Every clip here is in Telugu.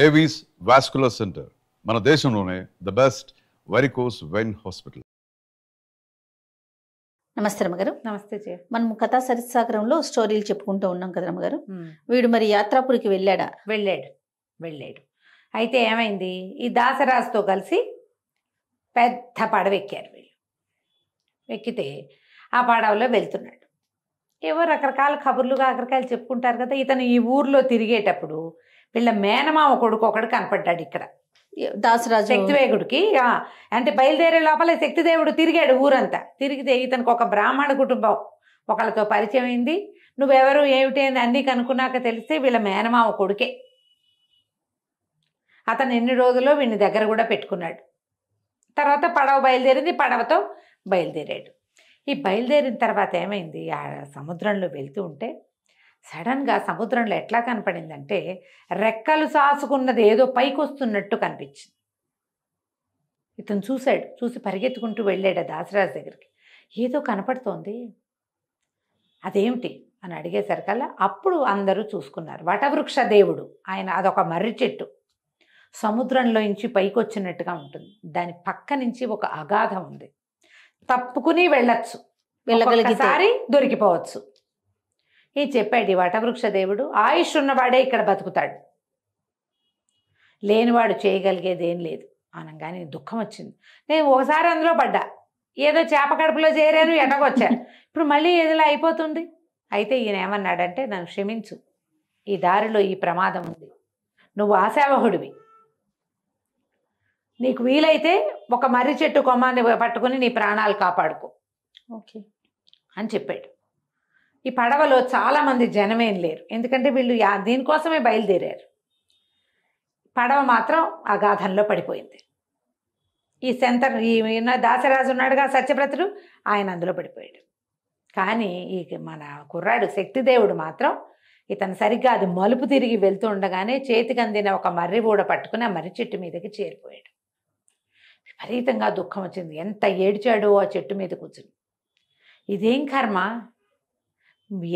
ఏవీస్ వాస్కులర్ సెంటర్ మన దేశంలోనే the best varicose vein hospital. నమస్తే రమ్మగారు. నమస్తే జయ. మనం కథా సరిసాగరంలో స్టోరీలు చెప్పుకుంటూ ఉన్నాం కదా రమ్మగారు. వీడు మరి యాత్రాపురికి వెళ్ళాడా? వెళ్ళాడు. అయితే ఏమైంది, ఈ దాసరాజుతో కలిసి పెద్ద పడవ ఎక్కారు వీళ్ళు. ఎక్కితే ఆ పడవలో వెళ్తున్నాడు. ఏవో రకరకాల కబుర్లు కాకరకాయలు చెప్పుకుంటారు కదా. ఇతను ఈ ఊర్లో తిరిగేటప్పుడు వీళ్ళ మేనమామ కొడుకు ఒకడు కనపడ్డాడు ఇక్కడ దాసరాజు శక్తివేగుడికి. అంటే బయలుదేరే లోపల శక్తిదేవుడు తిరిగాడు ఊరంతా. తిరిగితే ఇతనికి ఒక బ్రాహ్మణ కుటుంబం ఒకళ్ళతో పరిచయం అయింది. నువ్వెవరు ఏమిటి అని అన్నీ కనుక్కున్నాక తెలిస్తే వీళ్ళ మేనమామ కొడుకే. అతను ఎన్ని రోజుల్లో వీడిని దగ్గర కూడా పెట్టుకున్నాడు. తర్వాత పడవ బయలుదేరింది, పడవతో బయలుదేరాడు. ఈ బయలుదేరిన తర్వాత ఏమైంది, ఆ సముద్రంలో వెళ్తూ ఉంటే సడన్గా సముద్రంలో ఎట్లా కనపడిందంటే రెక్కలు సాసుకున్నది ఏదో పైకి వస్తున్నట్టు కనిపించింది. ఇతను చూశాడు. చూసి పరిగెత్తుకుంటూ వెళ్ళాడు దాసరాజు దగ్గరికి. ఏదో కనపడుతోంది, అదేమిటి అని అడిగేసరికల్లా అప్పుడు అందరూ చూసుకున్నారు. వటవృక్ష దేవుడు ఆయన. అదొక మర్రి చెట్టు సముద్రంలో నుంచి పైకి వచ్చినట్టుగా ఉంటుంది. దాని పక్క నుంచి ఒక అగాధం ఉంది. తప్పుకుని వెళ్ళచ్చు, వెళ్ళగలిగితే దొరికిపోవచ్చు. ఈ చెప్పాడు ఈ వటవృక్ష దేవుడు. ఆయుష్ ఉన్నవాడే ఇక్కడ బతుకుతాడు, లేనివాడు చేయగలిగేది ఏం లేదు అనగానే దుఃఖం వచ్చింది. నేను ఒకసారి అందులో పడ్డా, ఏదో చేప కడుపులో చేరాను, ఎటకొచ్చాను, ఇప్పుడు మళ్ళీ ఏదోలా అయిపోతుంది. అయితే ఈయన ఏమన్నాడంటే, నన్ను క్షమించు, ఈ దారిలో ఈ ప్రమాదం ఉంది, నువ్వు ఆశావహుడివి, నీకు వీలైతే ఒక మర్రి చెట్టు కొమ్మాన్ని పట్టుకుని నీ ప్రాణాలు కాపాడుకో ఓకే అని చెప్పాడు. ఈ పడవలో చాలామంది జనమేం లేరు, ఎందుకంటే వీళ్ళు దీనికోసమే బయలుదేరారు. పడవ మాత్రం అగాధంలో పడిపోయింది. ఈ దాసరాజు ఉన్నాడుగా సత్యవ్రతుడు, ఆయన అందులో పడిపోయాడు. కానీ ఈ మన కుర్రాడు శక్తిదేవుడు మాత్రం ఇతను సరిగ్గా అది మలుపు తిరిగి వెళ్తూ ఉండగానే చేతికి అందిన ఒక మర్రి ఊడ పట్టుకుని ఆ మర్రి చెట్టు మీదకి చేరిపోయాడు. విపరీతంగా దుఃఖం వచ్చింది. ఎంత ఏడ్చాడో ఆ చెట్టు మీద కూర్చుని. ఇదేం కర్మ,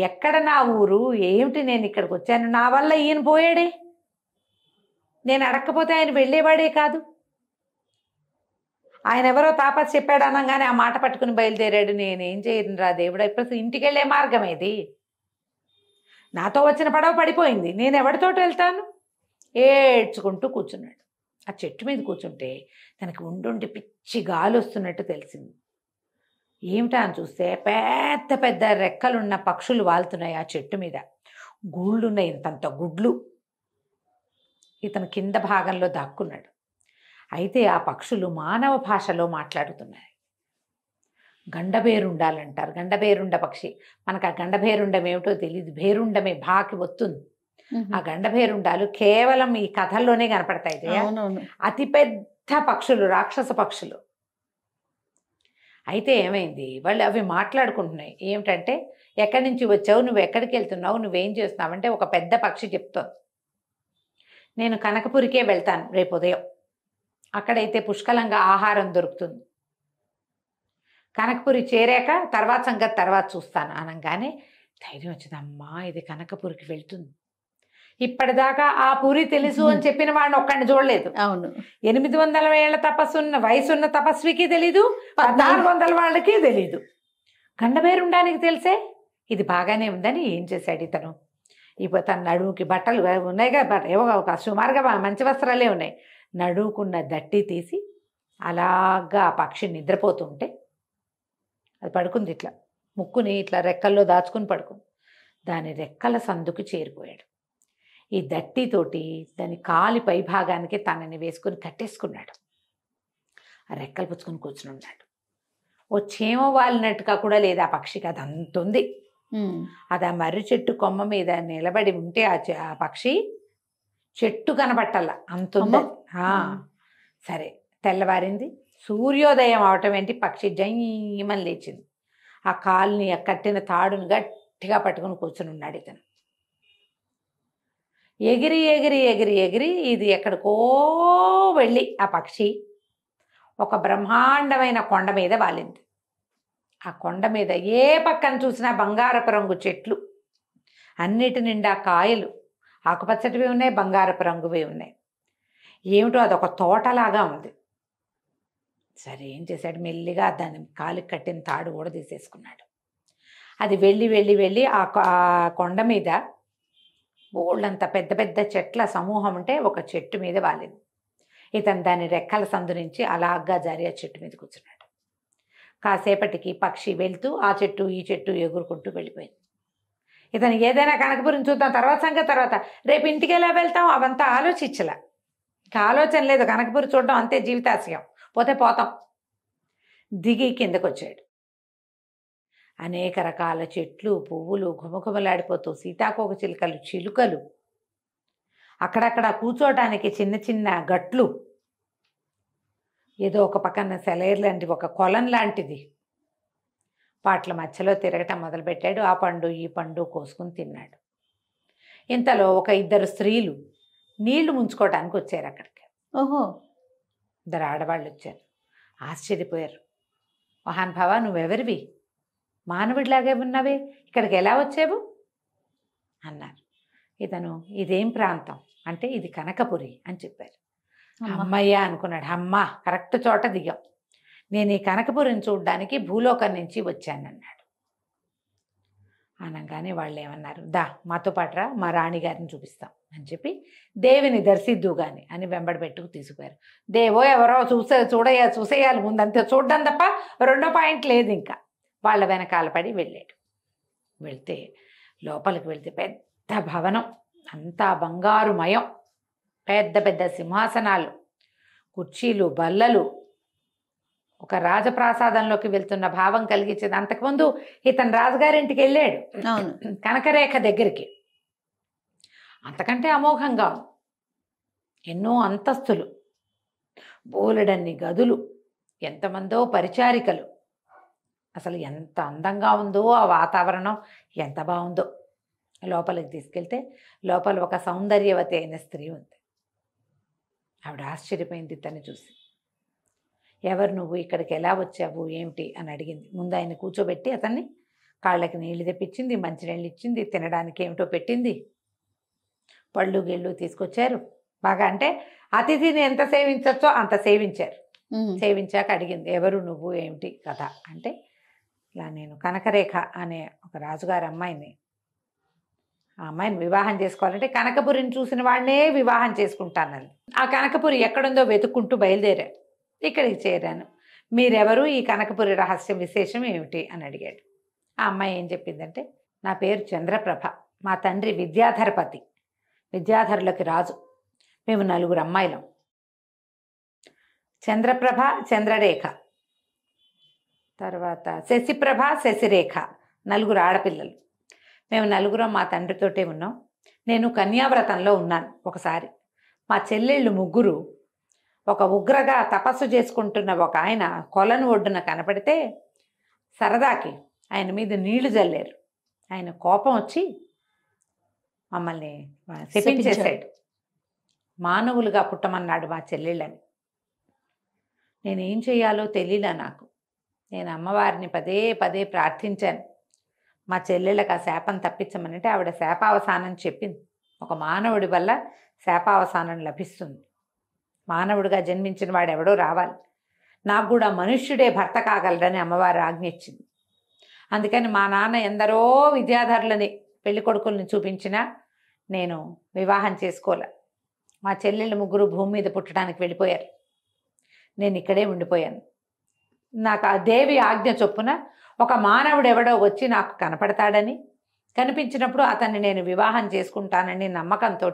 ఎక్కడ నా ఊరు, ఏమిటి నేను ఇక్కడికి వచ్చాను, నా వల్ల ఈయన పోయాడే, నేను అడగకపోతే ఆయన వెళ్ళేవాడే కాదు, ఆయన ఎవరో తాపస్ చెప్పాడు అనగానే ఆ మాట పట్టుకుని బయలుదేరాడు. నేనేం చేయను రా దేవుడా, ఇప్పుడు ఇంటికి వెళ్ళే మార్గం ఏది, నాతో వచ్చిన పడవ పడిపోయింది, నేను ఎవరితోటి వెళ్తాను, ఏడ్చుకుంటూ కూర్చున్నాడు. ఆ చెట్టు మీద కూర్చుంటే తనకి ఉండుండి పిచ్చి గాలి వస్తున్నట్టు తెలిసింది. ఏమిటా అని చూస్తే పెద్ద పెద్ద రెక్కలున్న పక్షులు వాలుతున్నాయి ఆ చెట్టు మీద, గూళ్ళున్నాయి, ఇంతంత గుడ్లు. ఇతను కింద భాగంలో దాక్కున్నాడు. అయితే ఆ పక్షులు మానవ భాషలో మాట్లాడుతున్నాయి. గండభేరుండాలంటారు, గండభేరుండ పక్షి. మనకు ఆ గండభేరుండం ఏమిటో తెలియదు, భేరుండమే బాకి వస్తుంది. ఆ గండభేరుండాలు కేవలం ఈ కథల్లోనే కనపడతాయి. అతి పెద్ద పక్షులు, రాక్షస పక్షులు. అయితే ఏమైంది, వాళ్ళు అవి మాట్లాడుకుంటున్నాయి. ఏమిటంటే, ఎక్కడి నుంచి వచ్చావు, నువ్వు ఎక్కడికి వెళ్తున్నావు, నువ్వేం చేస్తున్నావు అంటే ఒక పెద్ద పక్షి చెప్తోంది, నేను కనకపురికే వెళ్తాను రేపు ఉదయం, అక్కడైతే పుష్కలంగా ఆహారం దొరుకుతుంది, కనకపురి చేరాక తర్వాత సంగతి తర్వాత చూస్తాను అనగానే ధైర్యం వచ్చింది. అమ్మా ఇది కనకపురికి వెళ్తుంది. ఇప్పటిదాకా ఆ పురి తెలుసు అని చెప్పిన వాడిని ఒక్కడిని చూడలేదు. అవును, 800 ఏళ్ల తపస్సున్న వయసున్న తపస్వికి తెలీదు, 1400 వాళ్ళకి తెలీదు. గండభేరుండానికి తెలిసే ఇది బాగానే ఉందని ఏం చేశాడు ఇతను, ఇప్పుడు తన నడువుకి బట్టలు ఉన్నాయిగా, ఏవో ఒక సుమారుగా మంచి వస్త్రాలే ఉన్నాయి, నడువుకున్న దట్టి తీసి అలాగా ఆ పక్షి నిద్రపోతుంటే అది పడుకుంది, ఇట్లా ముక్కుని ఇట్లా రెక్కల్లో దాచుకుని పడుకుంది. దాని రెక్కల సందుకు చేరిపోయాడు. ఈ దట్టితోటి దాని కాలి పై భాగానికి తనని వేసుకుని కట్టేసుకున్నాడు. ఆ రెక్కలు పుచ్చుకొని కూర్చుని ఉన్నాడు. ఓ చీమ వాలినట్టుగా కూడా లేదు ఆ పక్షికి, అది అంత ఉంది. అది ఆ మర్రి చెట్టు కొమ్మ మీద నిలబడి ఉంటే ఆ పక్షి చెట్టు కనబట్టల్లా అంత ఉంది. సరే, తెల్లవారింది, సూర్యోదయం అవటం ఏంటి, పక్షి జయ్యమని లేచింది. ఆ కాలుని కట్టిన తాడును గట్టిగా పట్టుకుని కూర్చుని ఉన్నాడు ఇతను. ఎగిరి ఎగిరి ఎగిరి ఎగిరి ఇది ఎక్కడికో వెళ్ళి ఆ పక్షి ఒక బ్రహ్మాండమైన కొండ మీద వాలింది. ఆ కొండ మీద ఏ పక్కన చూసినా బంగారపు రంగు చెట్లు, అన్నిటి నిండా కాయలు, ఆకుపచ్చటివి ఉన్నాయి, బంగారపు రంగువి ఉన్నాయి. ఏమిటో అదొక తోటలాగా ఉంది. సరే ఏం చేశాడు, మెల్లిగా దాన్ని కాలికి కట్టిన తాడు కూడా తీసేసుకున్నాడు. అది వెళ్ళి వెళ్ళి వెళ్ళి ఆ కొండ మీద బోళ్ళంత పెద్ద పెద్ద చెట్ల సమూహం ఉంటే ఒక చెట్టు మీద వాలింది. ఇతను దాని రెక్కల సందు నుంచి అలాగా జారి ఆ చెట్టు మీద కూర్చున్నాడు. కాసేపటికి పక్షి వెళ్తూ ఆ చెట్టు ఈ చెట్టు ఎగురుకుంటూ వెళ్ళిపోయింది. ఇతను ఏదైనా కనకపురం చూద్దాం, తర్వాత సంగతి తర్వాత, రేపు ఇంటికి ఎలా వెళ్తాం అవంతా ఆలోచించలే. ఇంకా ఆలోచన లేదు, కనకపురం చూడడం అంతే జీవితాశయం, పోతే పోతాం. దిగి కిందకు వచ్చాడు. అనేక రకాల చెట్లు పువ్వులు ఘుమఘుమలాడిపోతూ, సీతాకోక చిలుకలు చిలుకలు, అక్కడక్కడ కూర్చోటానికి చిన్న చిన్న గట్లు, ఏదో ఒక పక్కన సెలైర్ లాంటి ఒక కొలం లాంటిది, వాట్ల మధ్యలో తిరగటం మొదలుపెట్టాడు. ఆ పండు ఈ పండు కోసుకుని తిన్నాడు. ఇంతలో ఒక ఇద్దరు స్త్రీలు నీళ్లు ముంచుకోవడానికి వచ్చారు అక్కడికి. ఓహో, ఇద్దరు ఆడవాళ్ళు వచ్చారు. ఆశ్చర్యపోయారు. మహానుభావ, నువ్వెవరివి? మానవుడిలాగే ఉన్నావే, ఇక్కడికి ఎలా వచ్చావు అన్నారు. ఇతను ఇదేం ప్రాంతం అంటే ఇది కనకపురి అని చెప్పారు. అమ్మయ్య అనుకున్నాడు. అమ్మ, కరెక్ట్ చోట దిగాం. నేను ఈ కనకపురిని చూడ్డానికి భూలోకం నుంచి వచ్చానన్నాడు. అనగానే వాళ్ళు ఏమన్నారు, దా మాతో పాటురా, మా రాణిగారిని చూపిస్తాం అని చెప్పి దేవిని దర్శిద్దు గాని అని వెంబడి పెట్టుకు తీసుకుపోయారు. దేవో ఎవరో చూసేయాలి ముందు, అంతే, చూడడం తప్ప రెండో పాయింట్ లేదు. ఇంకా వాళ్ళ వెనకాల పడి వెళ్ళాడు. వెళ్తే లోపలికి వెళ్తే పెద్ద భవనం, అంతా బంగారుమయం, పెద్ద పెద్ద సింహాసనాలు, కుర్చీలు, బల్లలు, ఒక రాజప్రాసాదంలోకి వెళ్తున్న భావం కలిగించేది. అంతకుముందు ఇతను రాజుగారింటికి వెళ్ళాడు, కనకరేఖ దగ్గరికి. అంతకంటే అమోఘంగా ఉంది. ఎన్నో అంతస్తులు, బోలెడన్ని గదులు, ఎంతమందో పరిచారికలు. అసలు ఎంత అందంగా ఉందో ఆ వాతావరణం, ఎంత బాగుందో. లోపలికి తీసుకెళ్తే లోపల ఒక సౌందర్యవతి అయిన స్త్రీ ఉంది. ఆవిడ ఆశ్చర్యపోయింది ఇతన్ని చూసి. ఎవరు నువ్వు, ఇక్కడికి ఎలా వచ్చావు, ఏమిటి అని అడిగింది. ముందు ఆయన కూర్చోబెట్టి అతన్ని కాళ్ళకి నీళ్లు తెప్పించింది, మంచినీళ్ళు ఇచ్చింది, తినడానికి ఏమిటో పెట్టింది, పళ్ళు గిళ్ళు తీసుకొచ్చారు. బాగా అంటే అతిథిని ఎంత సేవించచ్చో అంత సేవించారు. సేవించాక అడిగింది, ఎవరు నువ్వు, ఏమిటి కథ అంటే, ఇలా నేను కనకరేఖ అనే ఒక రాజుగారి అమ్మాయిని, ఆ అమ్మాయిని వివాహం చేసుకోవాలంటే కనకపురిని చూసిన వాడినే వివాహం చేసుకుంటానని. ఆ కనకపురి ఎక్కడుందో వెతుక్కుంటూ బయలుదేరాను, ఇక్కడికి చేరాను. మీరెవరు, ఈ కనకపురి రహస్యం విశేషం ఏమిటి అని అడిగాడు. ఆ అమ్మాయి ఏం చెప్పిందంటే, నా పేరు చంద్రప్రభ, మా తండ్రి విద్యాధరపతి, విద్యాధరులకి రాజు, మేము 4 అమ్మాయిలం. చంద్రప్రభ, చంద్రరేఖ, తర్వాత శశిప్రభ, శశిరేఖ, 4 ఆడపిల్లలు. మేము 4 మా తండ్రితోటే ఉన్నాం. నేను కన్యావ్రతంలో ఉన్నాను. ఒకసారి మా చెల్లెళ్ళు 3 ఒక ఉగ్రగా తపస్సు చేసుకుంటున్న ఒక ఆయన కొలను ఒడ్డున కనపడితే సరదాకి ఆయన మీద నీళ్లు జల్లారు. ఆయన కోపం వచ్చి మమ్మల్ని శపించేశాడు. మానవులుగా పుట్టమన్నాడు మా చెల్లెళ్ళని. నేనేం చేయాలో తెలియలా నాకు. నేను అమ్మవారిని పదే పదే ప్రార్థించాను, మా చెల్లెళ్ళకి ఆ శాపం తప్పించమనంటే ఆవిడ శాపావసానం చెప్పింది. ఒక మానవుడి వల్ల శాపావసానం లభిస్తుంది. మానవుడిగా జన్మించిన వాడు ఎవడో రావాలి, నాకు కూడా మనుష్యుడే భర్త కాగలడని అమ్మవారు ఆజ్ఞ ఇచ్చింది. అందుకని మా నాన్న ఎందరో విద్యాధరులని పెళ్లి కొడుకుల్ని చూపించినా నేను వివాహం చేసుకోలే. మా చెల్లెళ్ళు 3 భూమి మీద పుట్టడానికి వెళ్ళిపోయారు. నేను ఇక్కడే ఉండిపోయాను. నాకు ఆ దేవి ఆజ్ఞ చొప్పున ఒక మానవుడు ఎవడో వచ్చి నాకు కనపడతాడని, కనిపించినప్పుడు అతన్ని నేను వివాహం చేసుకుంటానని నమ్మకంతో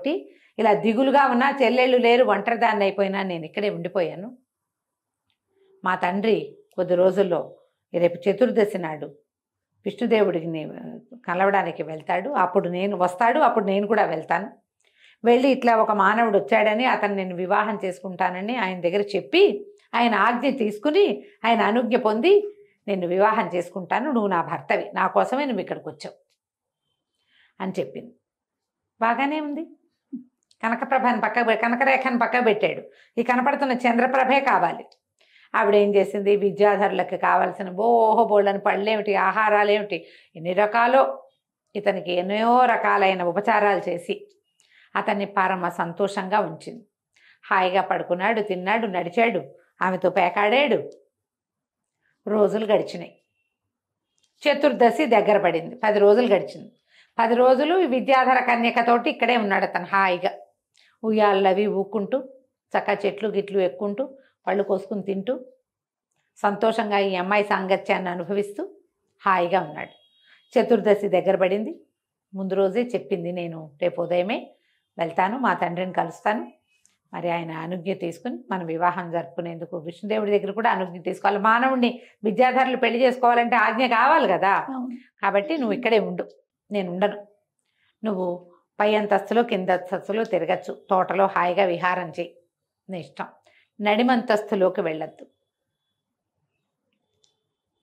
ఇలా దిగులుగా ఉన్నా, చెల్లెళ్ళు లేరు, ఒంటరిదాన్ని అయిపోయినా నేను ఇక్కడే ఉండిపోయాను. మా తండ్రి కొద్ది రోజుల్లో రేపు చతుర్దశి నాడు విష్ణుదేవుడిని కలవడానికి వెళ్తాడు. అప్పుడు నేను వస్తాడు, అప్పుడు నేను కూడా వెళ్తాను. వెళ్ళి ఇట్లా ఒక మానవుడు వచ్చాడని, అతను నేను వివాహం చేసుకుంటానని ఆయన దగ్గర చెప్పి ఆయన ఆజ్ఞ తీసుకుని ఆయన అనుజ్ఞ పొంది నేను వివాహం చేసుకుంటాను, నువ్వు నా భర్తవి, నా కోసమే నువ్వు ఇక్కడికి వచ్చావు అని చెప్పింది. బాగానే ఉంది. కనకప్రభని కనకరేఖని పక్క పెట్టాడు. ఈ కనపడుతున్న చంద్రప్రభే కావాలి. ఆవిడ ఏం చేసింది, విద్యాధరులకు కావాల్సిన బోళ్ళని పళ్ళేమిటి, ఆహారాలేమిటి, ఎన్ని రకాలో ఇతనికి ఎన్నో రకాలైన ఉపచారాలు చేసి అతన్ని పరమ సంతోషంగా ఉంచింది. హాయిగా పడుకున్నాడు, తిన్నాడు, నడిచాడు, ఆమెతో పేకాడాడు. రోజులు గడిచినాయి. చతుర్దశి దగ్గర పడింది. 10 రోజులు గడిచింది. 10 రోజులు ఈ విద్యాధర కన్యకతోటి ఇక్కడే ఉన్నాడు అతను హాయిగా. ఉయ్యాళ్ళు అవి ఊక్కుంటూ, చక్క చెట్లు గిట్లు ఎక్కుంటూ, పళ్ళు కోసుకుని తింటూ, సంతోషంగా ఈ అమ్మాయి సాంగత్యాన్ని అనుభవిస్తూ హాయిగా ఉన్నాడు. చతుర్దశి దగ్గర పడింది. ముందు రోజే చెప్పింది, నేను రేపు ఉదయమే వెళ్తాను, మా తండ్రిని కలుస్తాను, మరి ఆయన అనుజ్ఞ తీసుకుని మనం వివాహం జరుపుకునేందుకు విష్ణుదేవుడి దగ్గర కూడా అనుజ్ఞ తీసుకోవాలి. మానవుడిని విద్యాధరులు పెళ్లి చేసుకోవాలంటే ఆజ్ఞ కావాలి కదా. కాబట్టి నువ్వు ఇక్కడే ఉండు, నేను ఉండను. నువ్వు పై అంతస్తులో కింద అంతస్తులో తిరగచ్చు, తోటలో హాయిగా విహారం చేయి, నీ ఇష్టం. నడిమంతస్తులోకి వెళ్ళొద్దు,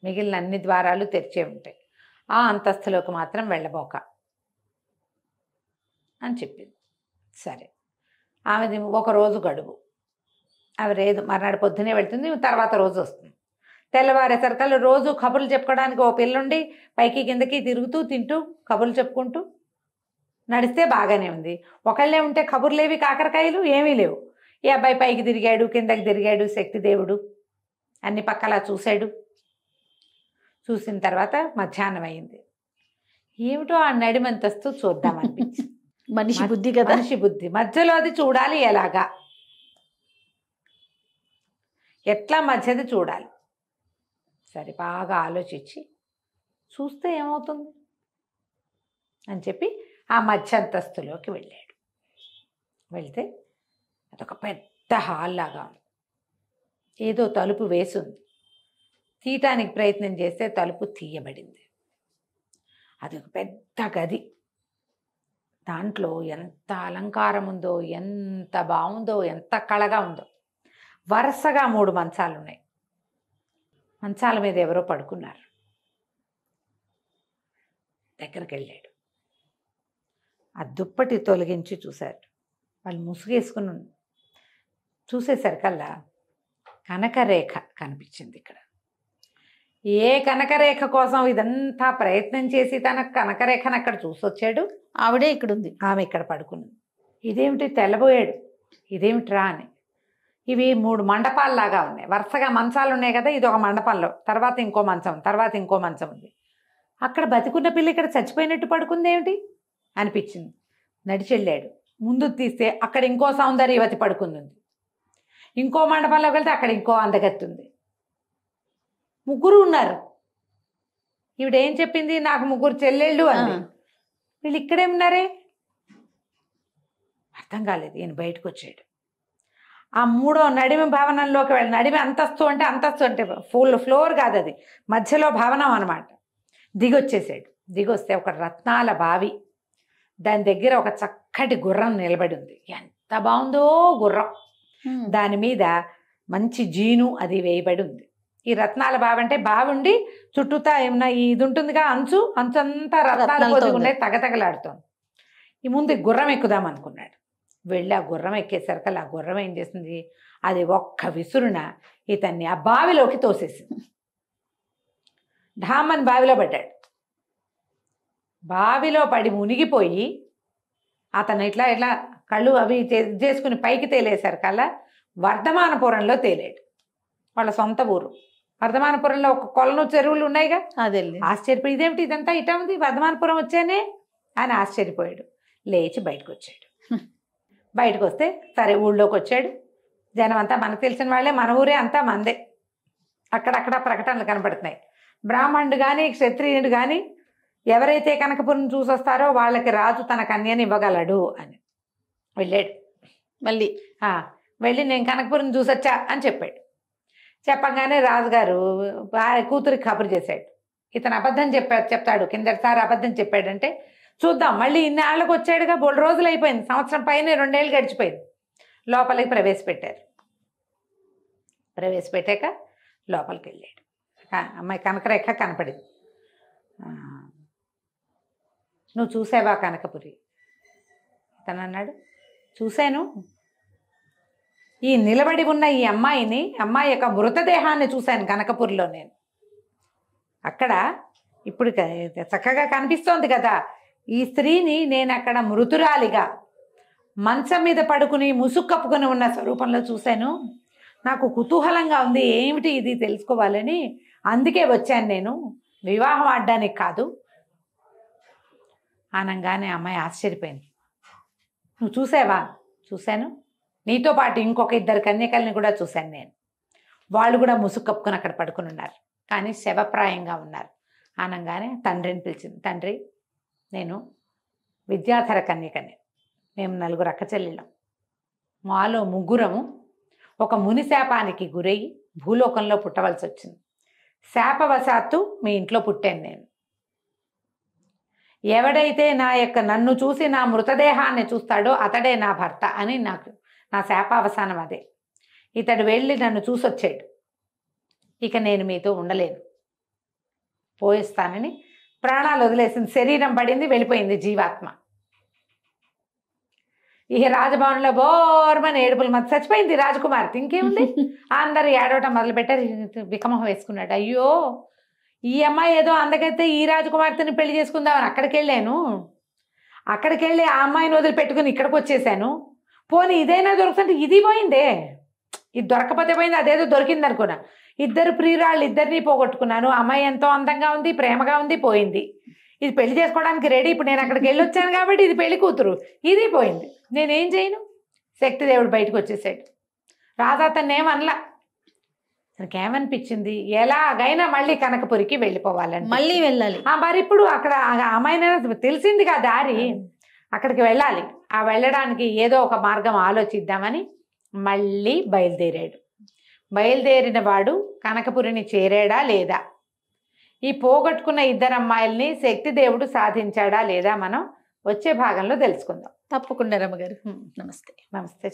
మిగిలిన అన్ని ద్వారాలు తెరిచే ఉంటాయి, ఆ అంతస్తులోకి మాత్రం వెళ్ళబోక అని చెప్పింది. సరే, ఆమెది ఒక రోజు గడువు. ఆమె రేదు మర్నాడు పొద్దునే వెళ్తుంది, తర్వాత రోజు వస్తుంది. తెల్లవారేసరికల్లా రోజు కబుర్లు చెప్పుకోవడానికి ఓ పిల్లుండి పైకి కిందకి తిరుగుతూ తింటూ కబుర్లు చెప్పుకుంటూ నడిస్తే బాగానే ఉంది. ఒకళ్ళే ఉంటే కబుర్లేవి కాకరకాయలు ఏమీ లేవు. ఈ అబ్బాయి పైకి తిరిగాడు, కిందకి తిరిగాడు, శక్తిదేవుడు అన్ని పక్కలా చూశాడు. చూసిన తర్వాత మధ్యాహ్నం అయింది. ఏమిటో ఆ నడిమంతస్తు చూద్దామనిపించింది. మనిషి బుద్ధి కదా, మనిషి బుద్ధి. మధ్యలో అది చూడాలి, ఎలాగా, ఎట్లా మధ్యది చూడాలి. సరే, బాగా ఆలోచించి చూస్తే ఏమవుతుంది అని చెప్పి ఆ మధ్యంతస్తులోకి వెళ్ళాడు. వెళ్తే అదొక పెద్ద హాల్ లాగా ఉంది. ఏదో తలుపు వేసింది. తీయటానికి ప్రయత్నం చేస్తే తలుపు తీయబడింది. అది ఒక పెద్ద గది. దాంట్లో ఎంత అలంకారం ఉందో, ఎంత బాగుందో, ఎంత కళగా ఉందో. వరుసగా 3 మంచాలు ఉన్నాయి. మంచాల మీద ఎవరో పడుకున్నారు. దగ్గరికి వెళ్ళాడు. ఆ దుప్పటి తొలగించి చూశారు. వాళ్ళు ముసుగేసుకుని చూసేసరికల్లా కనకరేఖ కనిపించింది. ఇక్కడ ఏ కనకరేఖ కోసం ఇదంతా ప్రయత్నం చేసి తన కనకరేఖను అక్కడ చూసొచ్చాడు. ఆవిడే ఇక్కడ ఉంది, ఆమె ఇక్కడ పడుకున్నది. ఇదేమిటి తెల్లబోయాడు, ఇదేమిట్రా అని. ఇవి 3 మండపాల్లాగా ఉన్నాయి. వరుసగా మంచాలు ఉన్నాయి కదా, ఇది ఒక మండపంలో, తర్వాత ఇంకో మంచం, తర్వాత ఇంకో మంచం ఉంది. అక్కడ బతికున్న పిల్ల ఇక్కడ చచ్చిపోయినట్టు పడుకుంది ఏమిటి అనిపించింది. నడిచెళ్ళాడు. ముందు తీస్తే అక్కడ ఇంకో సౌందర్యవతి పడుకుంది. ఇంకో మండపంలోకి వెళ్తే అక్కడ ఇంకో అందగత్తి ఉంది. 3 ఉన్నారు. ఈవిడేం చెప్పింది, నాకు 3 చెల్లెళ్ళు అని. వీళ్ళు ఇక్కడే ఉన్నారే, అర్థం కాలేదు. ఈయన బయటకు వచ్చాడు. ఆ 3వ నడిమి భవనంలోకి వెళ్ళి, నడిమి అంతస్తు అంటే ఫుల్ ఫ్లోర్ కాదు, అది మధ్యలో భవనం అనమాట. దిగొచ్చేసాడు. దిగొస్తే ఒక రత్నాల బావి, దాని దగ్గర ఒక చక్కటి గుర్రం నిలబడి ఉంది. ఎంత బాగుందో గుర్రం. దాని మీద మంచి జీను అది వేయబడి ఉంది. ఈ రత్నాల బావి అంటే బావి ఉండి చుట్టూతా ఏమన్నా ఇది ఉంటుందిగా, అంచు అంతా రత్నాలు పొదిగుండే తగతగలాడుతోంది. ఈ ముందు గుర్రం ఎక్కుదాం అనుకున్నాడు. వెళ్ళి ఆ గుర్రం ఎక్కేసరికల్లా ఆ గుర్రం ఏం చేసింది, అది ఒక్క విసురున ఇతన్ని ఆ బావిలోకి తోసేసింది. ఢామన్ బావిలో పడ్డాడు. బావిలో పడి మునిగిపోయి అతను ఇట్లా ఇట్లా కళ్ళు అవి చేసుకుని పైకి తేలేసరికల్లా వర్ధమానపురంలో తేలాడు. వాళ్ళ సొంత ఊరు వర్ధమానపురంలో ఒక కొలను చెరువులు ఉన్నాయిగా. అదే ఆశ్చర్యపోయి, ఇదేమిటి ఇదంతా ఇటా ఉంది, వర్ధమానపురం వచ్చానే అని ఆశ్చర్యపోయాడు. లేచి బయటకు వచ్చాడు. బయటకు వస్తే సరే ఊళ్ళోకి వచ్చాడు. జనం అంతా మనకు తెలిసిన వాళ్ళే, మన ఊరే అంతా మందే. అక్కడక్కడ ప్రకటనలు కనపడుతున్నాయి. బ్రాహ్మణుడు కానీ క్షత్రియుడు కానీ ఎవరైతే కనకపురం చూసొస్తారో వాళ్ళకి రాజు తన కన్యని ఇవ్వగలడు అని. వెళ్ళాడు. మళ్ళీ వెళ్ళి నేను కనకపురం చూసొచ్చా అని చెప్పాడు. చెప్పగానే రాజుగారు కూతురికి కబురు చేశాడు. ఇతను అబద్ధం చెప్తాడు, కిందటిసారి అబద్ధం చెప్పాడంటే చూద్దాం, మళ్ళీ ఇన్నేళ్ళకి వచ్చాడుగా, 3 రోజులు అయిపోయింది, సంవత్సరం పైన 2 ఏళ్ళు గడిచిపోయింది. లోపలికి ప్రవేశపెట్టారు. ప్రవేశపెట్టాక లోపలికి వెళ్ళాడు. అమ్మాయి కనకరేఖ కనపడింది. నువ్వు చూసావా కనకపురి? తను అన్నాడు, చూశాను. ఈ నిలబడి ఉన్న ఈ అమ్మాయి యొక్క మృతదేహాన్ని చూశాను కనకపురిలో నేను. అక్కడ ఇప్పుడు చక్కగా కనిపిస్తోంది కదా, ఈ స్త్రీని నేను అక్కడ మృతురాలిగా మంచం మీద పడుకుని ముసుగు కప్పుకొని ఉన్న స్వరూపంలో చూశాను. నాకు కుతూహలంగా ఉంది, ఏమిటి ఇది తెలుసుకోవాలని. అందుకే వచ్చాను నేను, వివాహం ఆడడానికి కాదు అనగానే అమ్మాయి ఆశ్చర్యపోయింది. నువ్వు చూసావా? చూశాను. నీతో పాటు ఇంకొక 2 కన్యకల్ని కూడా చూశాను నేను. వాళ్ళు కూడా ముసుగు కప్పుకొని అక్కడ పడుకుని ఉన్నారు, కానీ శవప్రాయంగా ఉన్నారు అనగానే తండ్రిని పిలిచింది. తండ్రి, నేను విద్యాధర కన్యకని, మేము 4 అక్క చెల్లెళ్ళం. మాలో 3 ఒక ముని శాపానికి గురయ్యి భూలోకంలో పుట్టవలసి వచ్చింది. శాపవశాత్తు మీ ఇంట్లో పుట్టాను నేను. ఎవడైతే నన్ను చూసి నా మృతదేహాన్ని చూస్తాడో అతడే నా భర్త అని నాకు నా శాపావసానం అదే. ఇతడు వెళ్ళి నన్ను చూసొచ్చాడు. ఇక నేను మీతో ఉండలేను, పోయిస్తానని ప్రాణాలు వదిలేసింది. శరీరం పడింది, వెళ్ళిపోయింది జీవాత్మ. ఇక రాజభవన్లో బోర్మని ఏడుపులు మధ్య చచ్చిపోయింది రాజకుమార్తె. ఇంకేముంది, అందరు ఏడవటం మొదలుపెట్టారు. వికమోహం వేసుకున్నాడు. అయ్యో, ఈ అమ్మాయి ఏదో అందకైతే ఈ రాజకుమార్తెని పెళ్లి చేసుకుందామని అక్కడికి వెళ్ళాను. అక్కడికి వెళ్ళి ఆ అమ్మాయిని వదిలిపెట్టుకుని ఇక్కడికి వచ్చేసాను. పోనీ ఇదైనా దొరుకుతుంటే ఇది పోయిందే. ఇది దొరకపోతే పోయింది, అదేదో దొరికింది అనుకున్నా. 2 ప్రియురాళ్ళు 2ని పోగొట్టుకున్నాను. అమ్మాయి ఎంతో అందంగా ఉంది, ప్రేమగా ఉంది, పోయింది. ఇది పెళ్లి చేసుకోవడానికి రెడీ. ఇప్పుడు నేను అక్కడికి వెళ్ళి వచ్చాను కాబట్టి ఇది పెళ్లి కూతురు, ఇది పోయింది. నేనేం చేయను? శక్తిదేవుడు బయటకు వచ్చేసాడు. రాజా తను ఏమనలా. తనకి ఏమనిపించింది, ఎలాగైనా మళ్ళీ కనకపురికి వెళ్ళిపోవాలని, మళ్ళీ వెళ్ళాలి. మరి ఇప్పుడు అక్కడ అమ్మాయినైనా తెలిసిందిగా దారి, అక్కడికి వెళ్ళాలి. ఆ వెళ్ళడానికి ఏదో ఒక మార్గం ఆలోచిద్దామని మళ్ళీ బయలుదేరాడు. బయలుదేరిన వాడు కనకపురిని చేరాడా లేదా, ఈ పోగొట్టుకున్న 2 అమ్మాయిల్ని శక్తిదేవుడు సాధించాడా లేదా, మనం వచ్చే భాగంలో తెలుసుకుందాం. తప్పకుండా రమ్మగారు. నమస్తే. నమస్తే.